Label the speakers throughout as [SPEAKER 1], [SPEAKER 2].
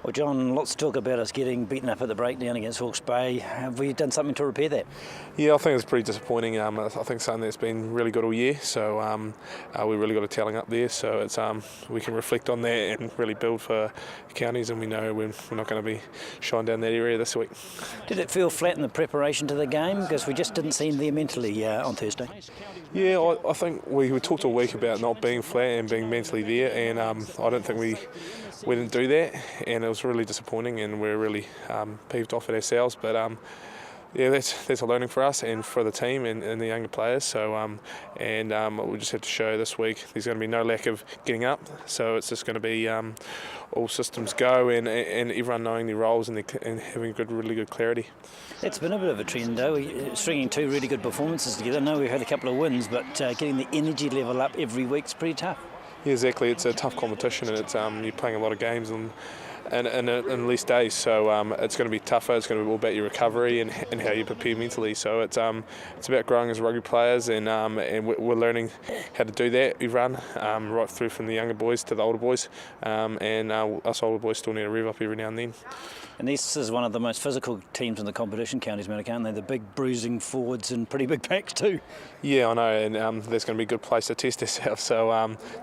[SPEAKER 1] Well, John, lots of talk about us getting beaten up at the breakdown against Hawke's Bay. Have we done something to repair that?
[SPEAKER 2] Yeah, I think it's pretty disappointing. I think something that's been really good all year, so we really got a tallying up there. So it's we can reflect on that and really build for counties, and we know we're not going to be shying down that area this week.
[SPEAKER 1] Did it feel flat in the preparation to the game? Because we just didn't seem there mentally on Thursday.
[SPEAKER 2] Yeah, I think we talked all week about not being flat and being mentally there, and I don't think we didn't do that, and it was really disappointing, and we're really peeved off at ourselves. But yeah, that's a learning for us and for the team and the younger players. So we just have to show this week there's going to be no lack of getting up. So it's just going to be all systems go and everyone knowing their roles and having really good clarity.
[SPEAKER 1] It's been a bit of a trend though, stringing two really good performances together. I know we've had a couple of wins, but getting the energy level up every week's pretty tough.
[SPEAKER 2] Yeah, exactly. It's a tough competition, and it's you're playing a lot of games in less days, so it's going to be tougher. It's going to be all about your recovery and how you prepare mentally. So it's about growing as rugby players, and we're learning how to do that. We run right through from the younger boys to the older boys, and us older boys still need to rev up every now and then.
[SPEAKER 1] And this is one of the most physical teams in the competition, Counties Manukau, aren't they? The big bruising forwards and pretty big backs too.
[SPEAKER 2] Yeah, I know, and there's going to be a good place to test ourselves. So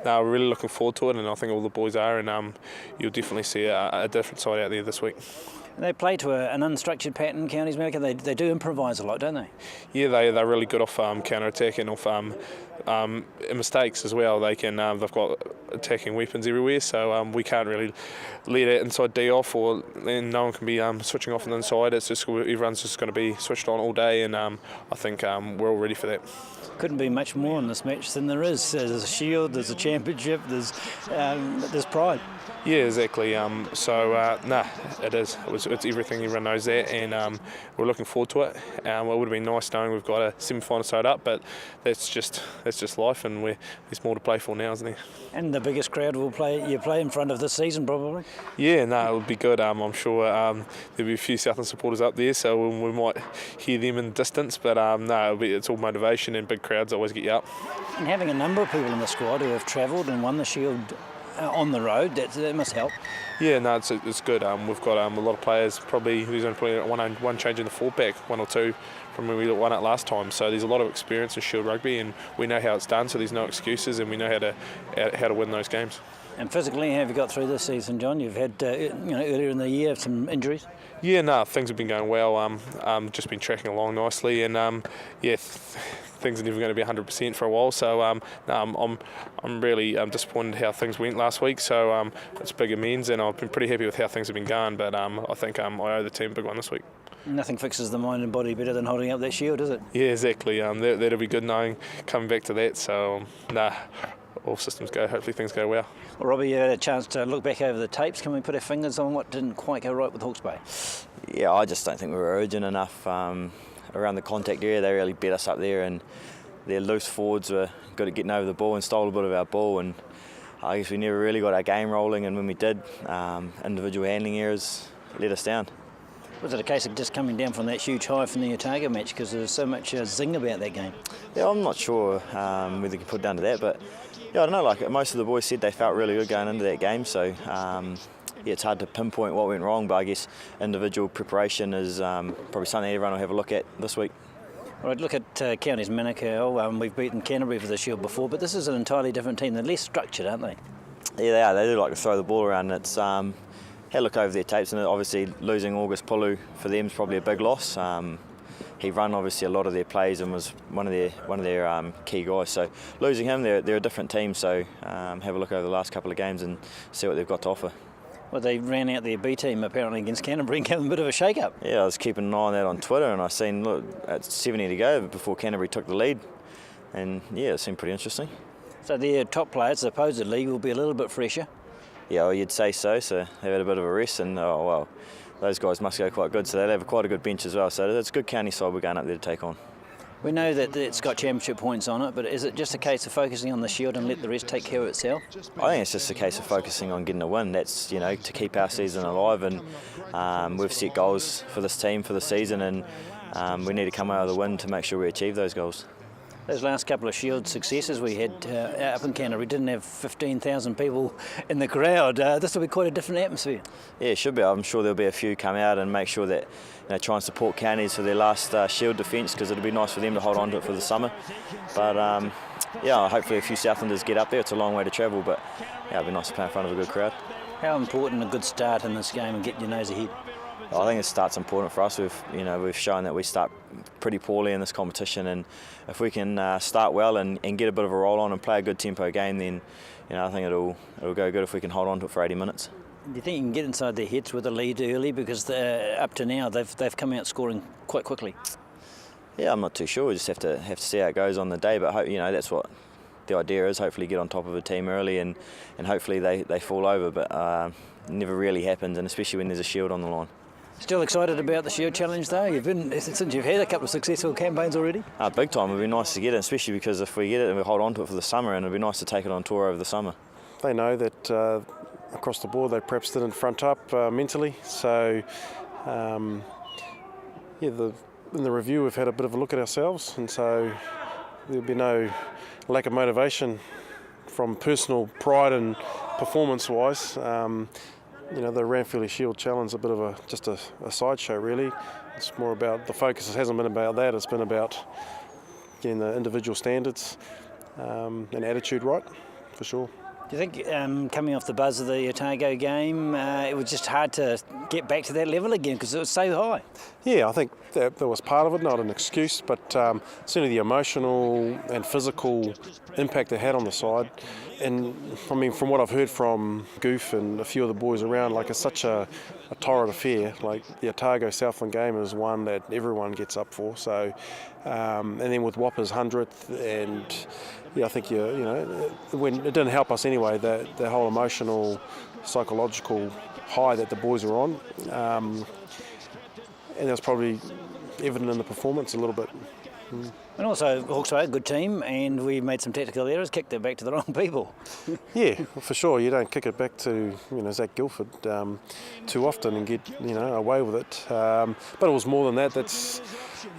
[SPEAKER 2] we're really looking forward to it, and I think all the boys are, and you'll definitely see a different side out there this week.
[SPEAKER 1] And they play to an unstructured pattern, Counties Manukau. They do improvise a lot, don't they?
[SPEAKER 2] Yeah, they're really good off counter-attack and off mistakes as well. They've got attacking weapons everywhere, so we can't really let it inside D off, and no one can be switching off on the inside. It's just everyone's just going to be switched on all day, and I think we're all ready for that.
[SPEAKER 1] Couldn't be much more in this match than there is. There's a shield, there's a championship, there's pride.
[SPEAKER 2] Yeah, exactly. It is. It's everything. Everyone knows that, and we're looking forward to it. It would have been nice knowing we've got a semi-final side up, but that's just life, and there's more to play for now, isn't there?
[SPEAKER 1] And the biggest crowd you play in front of this season, probably.
[SPEAKER 2] Yeah, it would be good. I'm sure there'll be a few Southland supporters up there, so we might hear them in the distance. But it's all motivation, and big crowds always get you up.
[SPEAKER 1] And having a number of people in the squad who have travelled and won the Shield on the road, that must help.
[SPEAKER 2] Yeah, it's good. We've got a lot of players. Probably there's only one change in the fullback, one or two from when we won it last time. So there's a lot of experience in Shield rugby, and we know how it's done. So there's no excuses, and we know how to win those games. And
[SPEAKER 1] physically, how have you got through this season, John? You've had earlier in the year some injuries.
[SPEAKER 2] Yeah, things have been going well. Just been tracking along nicely, and things are never going to be 100% for a while. So I'm really disappointed how things went last week. So it's big amends, and I've been pretty happy with how things have been going. But I think I owe the team a big one this week.
[SPEAKER 1] Nothing fixes the mind and body better than holding up that shield, is it?
[SPEAKER 2] Yeah, exactly. That'll be good knowing coming back to that. So all systems go. Hopefully things go well.
[SPEAKER 1] Well, Robbie, you had a chance to look back over the tapes. Can we put our fingers on what didn't quite go right with Hawke's Bay?
[SPEAKER 3] Yeah, I just don't think we were urgent enough around the contact area. They really beat us up there, and their loose forwards were good at getting over the ball and stole a bit of our ball, and I guess we never really got our game rolling, and when we did, individual handling errors let us down.
[SPEAKER 1] Was it a case of just coming down from that huge high from the Otago match because there was so much zing about that game?
[SPEAKER 3] Yeah, I'm not sure whether you can put it down to that, but yeah, I don't know, like most of the boys said they felt really good going into that game, so it's hard to pinpoint what went wrong, but I guess individual preparation is probably something everyone will have a look at this week.
[SPEAKER 1] All right, look at Counties Manukau. We've beaten Canterbury for the Shield before, but this is an entirely different team. They're less structured, aren't they?
[SPEAKER 3] Yeah, they are. They do like to throw the ball around. It's had a look over their tapes, and obviously losing August Pulu for them is probably a big loss. He run obviously a lot of their plays and was one of their key guys. So losing him, they're a different team. So have a look over the last couple of games and see what they've got to offer.
[SPEAKER 1] Well, they ran out their B team apparently against Canterbury and gave them a bit of a shake-up.
[SPEAKER 3] Yeah, I was keeping an eye on that on Twitter, and I seen, look, it's 70 to go before Canterbury took the lead, and yeah, it seemed pretty interesting.
[SPEAKER 1] So their top players supposedly will be a little bit fresher.
[SPEAKER 3] Yeah, well, you'd say so. So they've had a bit of a rest, and those guys must go quite good. So they'll have quite a good bench as well. So it's a good county side we're going up there to take on.
[SPEAKER 1] We know that it's got championship points on it, but is it just a case of focusing on the Shield and let the rest take care of itself?
[SPEAKER 3] I think it's just a case of focusing on getting a win. That's, to keep our season alive, and we've set goals for this team for the season, and we need to come out of the win to make sure we achieve those goals.
[SPEAKER 1] Those last couple of Shield successes we had up in Canterbury didn't have 15,000 people in the crowd. This will be quite a different atmosphere.
[SPEAKER 3] Yeah, it should be. I'm sure there'll be a few come out and make sure that try and support counties for their last Shield defence, because it'll be nice for them to hold on to it for the summer. But yeah, hopefully a few Southlanders get up there. It's a long way to travel, but yeah, it'll be nice to play in front of a good crowd.
[SPEAKER 1] How important a good start in this game and get your nose ahead?
[SPEAKER 3] I think the start's important for us. We've shown that we start pretty poorly in this competition, and if we can start well and get a bit of a roll on and play a good tempo game, then I think it'll go good if we can hold on to it for 80 minutes.
[SPEAKER 1] Do you think you can get inside their heads with a lead early, because up to now they've come out scoring quite quickly?
[SPEAKER 3] Yeah, I'm not too sure. We just have to see how it goes on the day, but that's what the idea is. Hopefully get on top of a team early and hopefully they fall over, but it never really happens, and especially when there's a Shield on the line.
[SPEAKER 1] Still excited about the Shield Challenge though? Since you've had a couple of successful campaigns already?
[SPEAKER 3] Big time. It'd be nice to get it, especially because if we get it and we hold on to it for the summer, and it'd be nice to take it on tour over the summer.
[SPEAKER 4] They know that across the board they perhaps didn't front up mentally, so in the review we've had a bit of a look at ourselves, and so there'll be no lack of motivation from personal pride and performance-wise. The Ranfurly Shield Challenge is a bit of just a sideshow really. It's more about, the focus hasn't been about that, it's been about getting the individual standards and attitude right, for sure.
[SPEAKER 1] Do you think coming off the buzz of the Otago game, it was just hard to get back to that level again because it was so high?
[SPEAKER 4] Yeah, I think that was part of it, not an excuse, but certainly the emotional and physical impact it had on the side. And I mean, from what I've heard from Goof and a few of the boys around, it's such a torrid affair. Like the Otago Southland game is one that everyone gets up for. So, and then with Whopper's 100th, and yeah, I think when it didn't help us anyway, the whole emotional, psychological high that the boys were on, and that's probably evident in the performance a little bit.
[SPEAKER 1] And also, Hawke's Bay, a good team, and we made some tactical errors, kicked it back to the wrong people.
[SPEAKER 4] Yeah, for sure. You don't kick it back to Zach Guilford too often and get away with it. But it was more than that. That's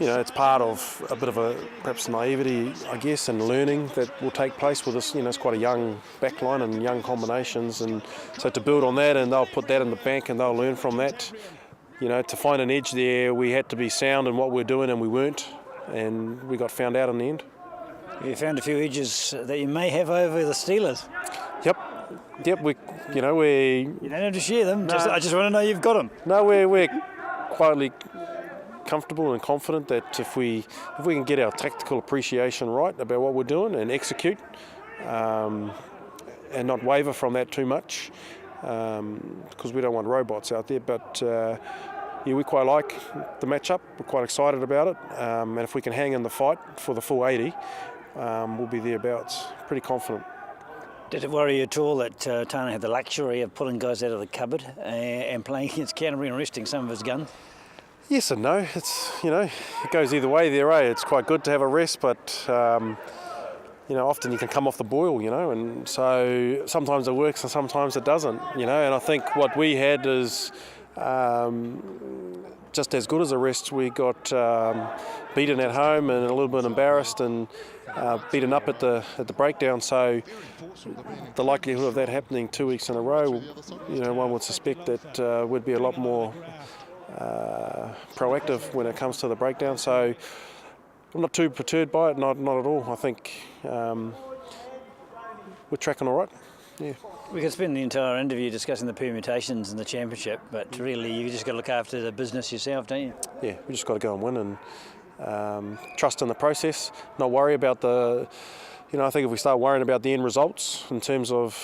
[SPEAKER 4] it's part of a bit of a perhaps naivety, I guess, and learning that will take place with this. It's quite a young backline and young combinations, and so to build on that, and they'll put that in the bank and they'll learn from that. To find an edge there, we had to be sound in what we're doing, and we weren't. And we got found out in the end.
[SPEAKER 1] You found a few edges that you may have over the Steelers.
[SPEAKER 4] Yep. We. You don't
[SPEAKER 1] have to share them.
[SPEAKER 4] No.
[SPEAKER 1] I just want to know you've got them.
[SPEAKER 4] No, we're quietly comfortable and confident that if we can get our tactical appreciation right about what we're doing and execute, and not waver from that too much, because we don't want robots out there, but. Yeah, we quite like the matchup. We're quite excited about it, and if we can hang in the fight for the full 80, we'll be thereabouts. Pretty confident.
[SPEAKER 1] Did it worry you at all that Tana had the luxury of pulling guys out of the cupboard and playing against Canterbury and resting some of his guns?
[SPEAKER 4] Yes and no. It's it goes either way there. It's quite good to have a rest, but often you can come off the boil, and so sometimes it works and sometimes it doesn't, And I think what we had is. Just as good as a rest. We got beaten at home and a little bit embarrassed and beaten up at the breakdown. So the likelihood of that happening 2 weeks in a row, one would suspect that we'd be a lot more proactive when it comes to the breakdown. So I'm not too perturbed by it, not at all. I think we're tracking all right. Yeah.
[SPEAKER 1] We could spend the entire interview discussing the permutations in the championship, but really you just got to look after the business yourself, don't you?
[SPEAKER 4] Yeah, we just got to go and win and trust in the process, not worry about the... I think if we start worrying about the end results in terms of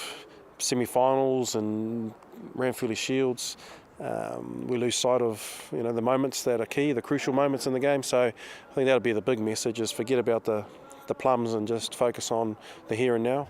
[SPEAKER 4] semi-finals and Ranfurly Shields, we lose sight of the moments that are key, the crucial moments in the game. So I think that'll be the big message, is forget about the plums and just focus on the here and now.